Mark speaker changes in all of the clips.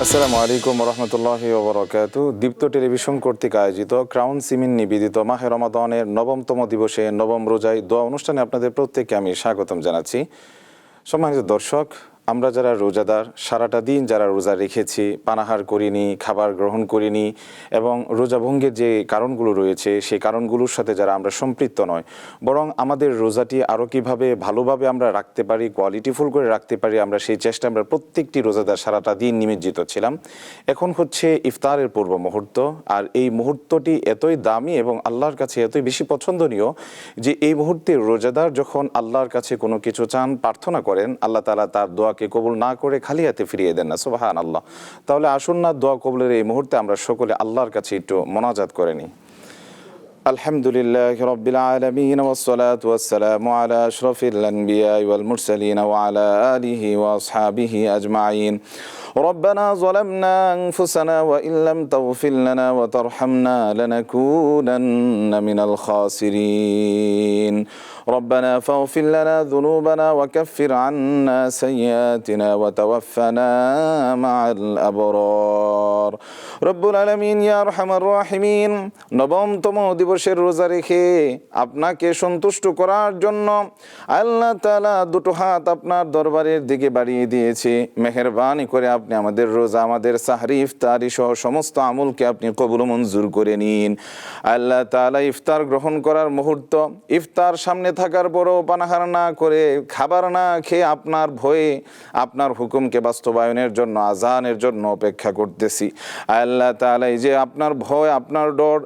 Speaker 1: আসসালামু আলাইকুম রহমতুল্লাহি ওয়া বারাকাতুহু। দীপ্ত টেলিভিশন কর্তৃক আয়োজিত ক্রাউন সিমিন নিবেদিত মাহে রমাদানের নবমতম দিবসে নবম রোজায় দোয়া অনুষ্ঠানে আপনাদের প্রত্যেককে আমি স্বাগতম জানাচ্ছি। সম্মানিত দর্শক, আমরা যারা রোজাদার, সারাটা দিন যারা রোজা রেখেছি, পানাহার করিনি, খাবার গ্রহণ করিনি এবং রোজা ভঙ্গের যে কারণগুলো রয়েছে সেই কারণগুলোর সাথে যারা আমরা সম্পৃক্ত নয়, বরং আমাদের রোজাটি আরও কীভাবে ভালোভাবে আমরা রাখতে পারি, কোয়ালিটিফুল করে রাখতে পারি, আমরা সেই চেষ্টা আমরা প্রত্যেকটি রোজাদার সারাটা দিন নিমজ্জিত ছিলাম। এখন হচ্ছে ইফতারের পূর্ব মুহূর্ত, আর এই মুহূর্তটি এতই দামি এবং আল্লাহর কাছে এতই বেশি পছন্দনীয় যে এই মুহূর্তে রোজাদার যখন আল্লাহর কাছে কোনো কিছু চান, প্রার্থনা করেন, আল্লাহ তাআলা তার দোয়াকে কবুল না করে খালি হাতে ফিরিয়ে দেন না। সুবহানাল্লাহ। তাহলে আসুন না দোয়া কবুলের এই মুহূর্তে আমরা সকলে আল্লাহর কাছে একটু মোনাজাত করে নিই। আলহামদুলিল্লাহি রাব্বিল আলামিন ওয়াস সালাতু ওয়াস সালামু আলা আশরাফিল আনবিয়া ওয়াল মুরসালিন ওয়া আলা আলিহি ওয়া আসহাবিহি আজমাইন। ربنا ظلمنا أنفسنا وإن لم تغفر لنا وترحمنا لنكونن من الخاسرين. ربنا فاغفر لنا ذنوبنا وكفر عنا سيئاتنا وتوفنا مع الأبرار. رب العالمين يا أرحم الراحمين, নবমতম দিবসের রোজা রেখে আপনাকে সন্তুষ্ট করার জন্য আল্লাহ তাআলা দুটো হাত আপনার দরবারের দিকে বাড়িয়ে দিয়েছে। মেহেরবানি করে আপনি আমাদের রোজা, আমাদের সাহরি, ইফতারি সহ সমস্ত আমলকে আপনি কবুল মঞ্জুর করে নিন। আল্লাহ তাআলা ইফতার গ্রহণ করার মুহূর্ত, ইফতার সামনে থাকার পরও পানাহার না করে, খাবার না খেয়ে আপনার ভয়ে আপনার হুকুমকে বাস্তবায়নের জন্য, আজানের জন্য অপেক্ষা করতেছি। আল্লাহ তাআলা এই যে আপনার ভয়, আপনার ডর,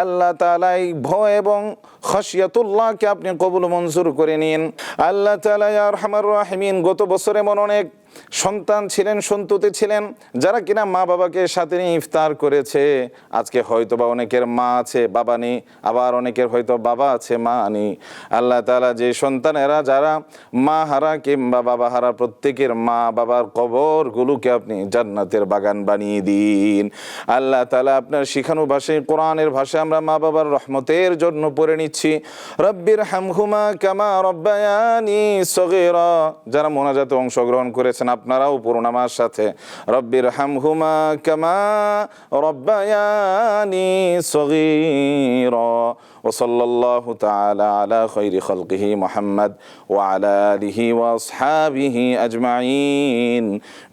Speaker 1: আল্লাহ তাআলা এই ভয় এবং খাশিয়াতুল্লাহকে আপনি কবুল মঞ্জুর করে নিন। আল্লাহ তাআলা ইয়া আরহামার রাহিমিন, গত বছর এমন অনেক সন্তান ছিলেন, সন্ততি ছিলেন যারা কিনা মা বাবাকে সাথে নিয়ে ইফতার করেছে। আজকে হয়তো বা অনেকের মা আছে, বাবা নেই, আবার অনেকের হয়তো বাবা আছে, মা নেই। আল্লাহ তাআলা যে সন্তানেরা যারা মা হারা কিংবা বাবা হারা, প্রত্যেকের মা বাবার কবরগুলোকে আপনি জান্নাতের বাগান বানিয়ে দিন। আল্লাহ তাআলা আপনার শিখানো ভাষায়, কোরআনের ভাষায় আমরা মা বাবার রহমতের জন্য পড়ে নিচ্ছি, রব্বির হামহুমা কামা রব্বায়ানি সগীরা। যারা মোনাজাতে অংশগ্রহণ করেছেন আপনারাও পড়ুন আমার সাথে, রব্বির হামহুমা কামা রব্বায়ানি সগীরা। ওয়া সাল্লাল্লাহু তাআলা আলা খায়রি খালকিহি মুহাম্মদ ওয়া আলা আলিহি ওয়া আসহাবিহি আজমাইন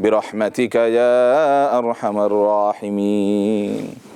Speaker 1: বিরহমাতিকা ইয়া আরহামার রাহিমিন।